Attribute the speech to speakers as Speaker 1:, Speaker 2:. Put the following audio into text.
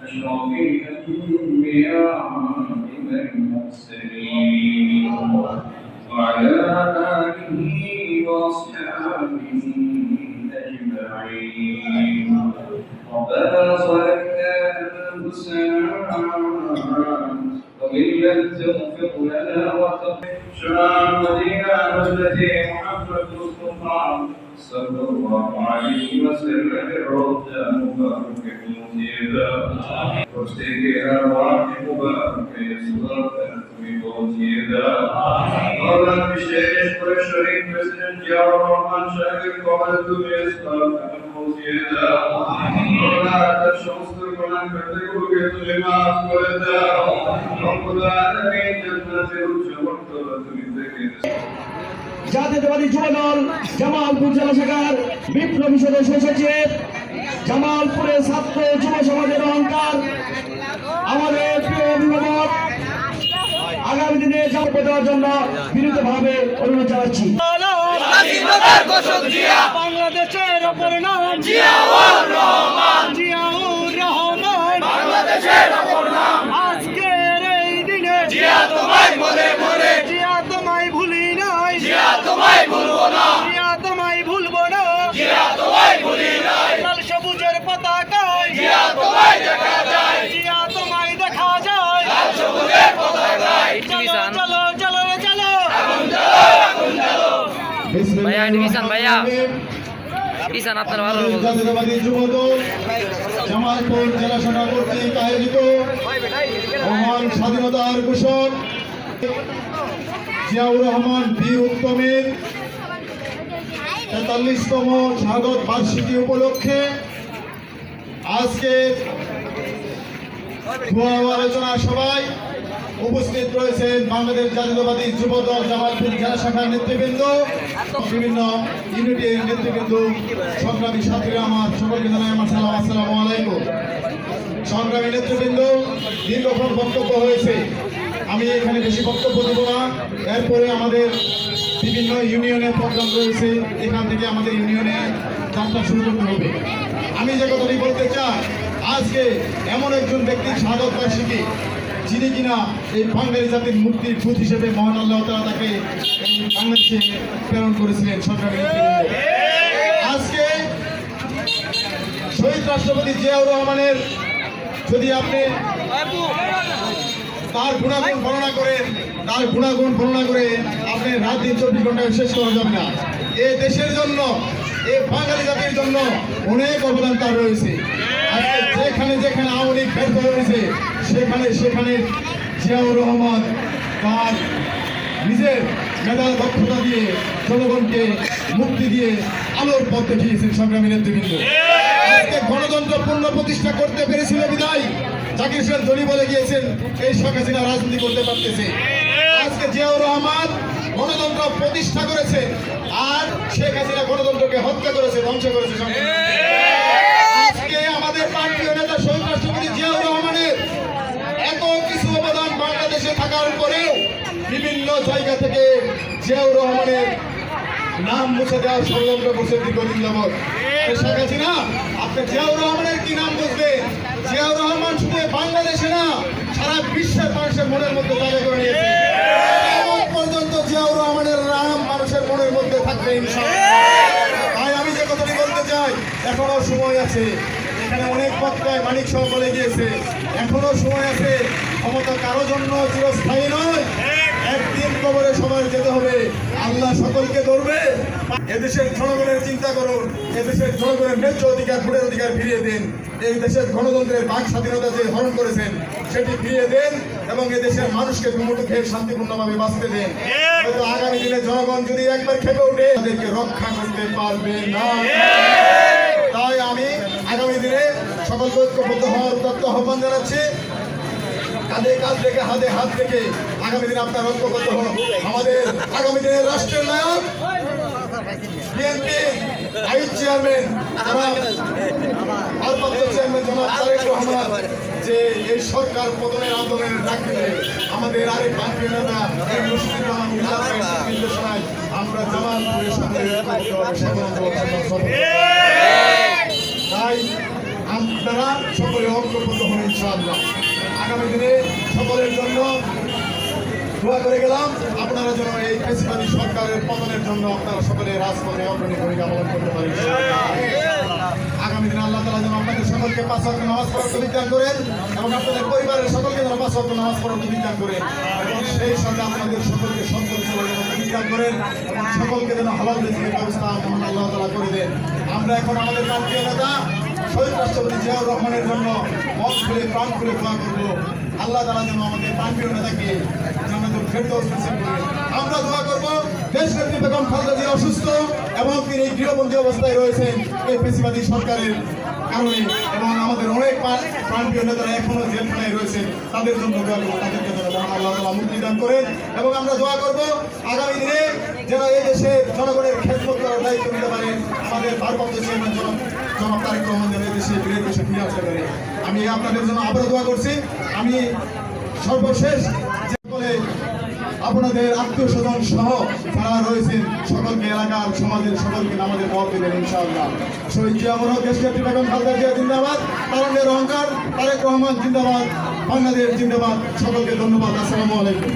Speaker 1: أشرف الأنبياء والمرسلين وعلى آله وأصحابه أجمعين. ربنا ظلمنا أنفسنا وإن لم تغفر لنا وترحمنا التي محمد مصطفى صلى الله عليه وسلم الروضة مبارك المجيبة واشتكي أرواح مبارك يسوع المجيبة قال بشيخ الشريف مسجد جار الرحمن شاكر قالت بيسوع المجيبة ولا تشخص القرآن كتبه لما أقبلت رب العالمين جنة الجوار
Speaker 2: জাতীয়তাবাদী যুবদল জামালপুর জেলা শাখার বিপ্লবী সদস্য সচিব, জামালপুরের ছাত্র যুব সমাজের অহংকার, আমাদের প্রিয় অভিভাবক, আগামী দিনে জামালপুর দেওয়ার জন্য বিনীতভাবে অনুরোধ জানাচ্ছি।
Speaker 3: বাংলাদেশের অপর নাম জিয়াউর রহমান, জিয়াউর রহমান বাংলাদেশের অপর নাম। আজকের এই দিনে জিয়া তোমায় মনে মনে, জিয়া তোমায় ভুলি নাই, জিয়া তোমায় ভুলবো না, জিয়া তোমায় ভুলবো না, জিয়া তোমায় ভুলি নাই। লাল সবুজের পতাকায় জিয়া তোমায় দেখা যায়, জিয়া তোমায় দেখা যায় লাল সবুজের পতাকায়। চলো চলো চলো চলো আগুন জ্বালো, আগুন জ্বালো।
Speaker 4: ভাইয়া ডিভিশন ভাইয়া ডিভিশন আপনার ভালো
Speaker 2: জাতীয়তাবাদী যুবদল জামালপুর জেলা শাখা কর্তৃক আয়োজিত মহান স্বাধীনতার ঘোষক জিয়াউর রহমান বীর উত্তমের ৪৩তম স্বাগত বার্ষিকী উপলক্ষে আজকে আলোচনা সভায় উপস্থিত রয়েছেন বাংলাদেশ জাতীয়তাবাদী যুবদল জামালপুর জেলা শাখার নেতৃবৃন্দ, বিভিন্ন ইউনিটের নেতৃবৃন্দ, সংগ্রামী ছাত্রীরা, আমার সকলকে জানাই আমার সালাম, আসসালামু আলাইকুম। সংগ্রামী নেতৃবৃন্দ, দীর্ঘক্ষণ বক্তব্য হয়েছে, আমি এখানে বেশি বক্তব্য দেব না। এরপরে আমাদের বিভিন্ন ইউনিয়নের প্রোগ্রাম রয়েছে, এখান থেকে আমাদের ইউনিয়নে যাত্রা শুরু করতে হবে। আমি যে কথাটি বলতে চাই, আজকে এমন একজন ব্যক্তির স্বাগত বার্ষিকী যিনি কিনা এই বাঙালি জাতির মুক্তির দূত হিসেবে মহান আল্লাহ তাআলা তাকে এই বাংলাদেশে প্রেরণ করেছিলেন। সংগ্রামী নেতৃবৃন্দ, আজকে শহীদ রাষ্ট্রপতি জিয়াউর রহমানের যদি আপনি তার গুণাগুণ বর্ণনা করে আপনি রাত দিন 24 ঘন্টায় শেষ করা যাবে না। এই দেশের জন্য, এই বাঙালি জাতির জন্য অনেক অবদান তার রয়েছে। যেখানে যেখানে আওয়ামী লীগ ব্যর্থ হয়েছে সেখানে জিয়াউর রহমান তার নিজের মেধার দক্ষতা দিয়ে জনগণকে মুক্তি দিয়ে আলোর পথ দেখিয়েছেন। সংগ্রামী নেতৃবৃন্দ, আজকে গণতন্ত্র পূর্ণ প্রতিষ্ঠা করতে পেরেছিল বিদায় জাকির হোসেন জলি বলে গিয়েছেন এই শেখ হাসিনা রাজনীতি করতে পারতেছে। আজকে জিয়াউর রহমান গণতন্ত্র প্রতিষ্ঠা করেছে, আর শেখ হাসিনা গণতন্ত্রকে হত্যা করেছে, ধ্বংস করেছে। আজকে আমাদের প্রান্তীয় নেতা শহীদ রাষ্ট্রপতি জিয়াউর রহমানের এত কিছু অবদান বাংলাদেশে থাকার পরেও বিভিন্ন জায়গা থেকে জিয়াউর রহমানের নাম মুছে দেওয়ার ষড়যন্ত্র করছে দীর্ঘদিন যাবৎ। শেখ হাসিনা, আপনি জিয়াউর রহমানের কি নাম বুঝবে? জিয়াউর রহমান শুধু বাংলাদেশে না, সারা বিশ্বের মানুষের মনের মধ্যে জায়গা করে নিয়েছে। এখন পর্যন্ত জিয়াউর রহমানের নাম মানুষের মনের মধ্যে থাকবে ইনশাআল্লাহ। তাই আমি যে কথাটি বলতে চাই, এখনো সময় আছে। এখানে অনেক পত্রায় মানিক সহ বলে গিয়েছে, এখনো সময় আছে। ক্ষমতা কারো জন্য চিরস্থায়ী নয়, একদিন কবরে সবাই যেতে হবে। আল্লাহ সকলকে ধরবে। এদেশের জনগণের চিন্তা করুন, এদেশের জনগণের ন্যায্য অধিকার, ভোটের অধিকার ফিরিয়ে দিন। এই দেশের গণতন্ত্রের বাক স্বাধীনতা যে হরণ করেছেন সেটি ফিরিয়ে দেন এবং এদেশের মানুষকে দুমুঠো খেয়ে শান্তিপূর্ণভাবে বাঁচতে দেন। হয়তো আগামী দিনে জনগণ যদি একবার খেপে উঠে তাদেরকে রক্ষা করতে পারবে না। তাই আমি আগামী দিনে সকলকে ঐক্যবদ্ধ হওয়ার উদাত্ত আহ্বান জানাচ্ছি। কাঁধে কাঁধ রেখে, হাতে হাত রেখে আগামী দিনে আপনার ঐক্যবদ্ধ হন। আমাদের আগামী দিনের রাষ্ট্রের নায়ক বিএনপি ভাইস চেয়ারম্যান ভারপ্রাপ্ত চেয়ারম্যান জনাব তারেক রহমান যে এই সরকার পতনের আন্দোলনের ডাক দিলে আমাদের আরেক প্রান্তীয় নেতা এই মুশফিকুর রহমান নির্দেশনায় আমরা জামালপুরের সাথে তাই আপনারা সকলে ঐক্যবদ্ধ হন ইনশাআল্লাহ। আগামী দিনে সকলের জন্য দোয়া করে গেলাম, আপনারা যেন এই ফ্যাসিবাদী সরকারের পতনের জন্য আপনারা সকলে রাজপথে অগ্রণী ভূমিকা পালন করতে পারেন। আগামী দিনে আল্লাহ তাআলা যেন আপনাদের সকলকে 5 ওয়াক্ত নামাজ পড়ার তৌফিক দান করেন এবং আপনাদের পরিবারের সকলকে যেন 5 ওয়াক্ত নামাজ পড়ার তৌফিক দান করেন এবং সেই সঙ্গে আপনাদের সকলকে সম্পদ চলার জন্য তৌফিক দান করেন এবং সকলকে যেন হালাল রিজিকের ব্যবস্থা মহান আল্লাহ তাআলা করে দেন। আমরা এখন আমাদের প্রান্তীয় নেতা শহীদ রাষ্ট্রপতি জিয়াউর রহমানের জন্য মন খুলে প্রাণ খুলে দোয়া করবো। আল্লাহ তাআলা যেন আমাদের প্রান্তীয় নেতাকে জান্নাতুল ফেরদৌস নসিব করেন। আমরা দোয়া করব দেশনেত্রী বেগম খালেদা জিয়া অসুস্থ এবং তিনি গৃহবন্দী অবস্থায় রয়েছেন এই ফ্যাসিবাদী সরকারের কারণে এবং আমাদের অনেক প্রান্তীয় নেতারা এখনো জেলখানায় রয়েছেন, তাদের জন্য দোয়া করবো, তাদেরকে যেন মহান আল্লাহ তাআলা মুক্তি দান করেন এবং আমরা দোয়া করব আগামী দিনে যেন এই দেশে জনগণের খেদমত করার দায়িত্ব নিতে পারেন আমাদের ভারপ্রাপ্ত চেয়ারম্যান জনাব তারেক রহমান যেন এই দেশে ফিরে আসতে পারে। আমি আপনাদের জন্য আবারও দোয়া করছি। আমি সর্বশেষ বলে আপনাদের আত্মীয় স্বজন সহ যারা রয়েছেন সকলকে এলাকার সমাজের সকলকে আমাদের দোয়া দেবেন ইনশাআল্লাহ। শহীদ জিয়াউর রহমান দেশনেত্রী বেগম খালেদা জিয়া জিন্দাবাদ, তারুণ্যের অহংকার তারেক রহমান জিন্দাবাদ, বাংলাদেশ জিন্দাবাদ। সকলকে ধন্যবাদ। আসসালামু আলাইকুম।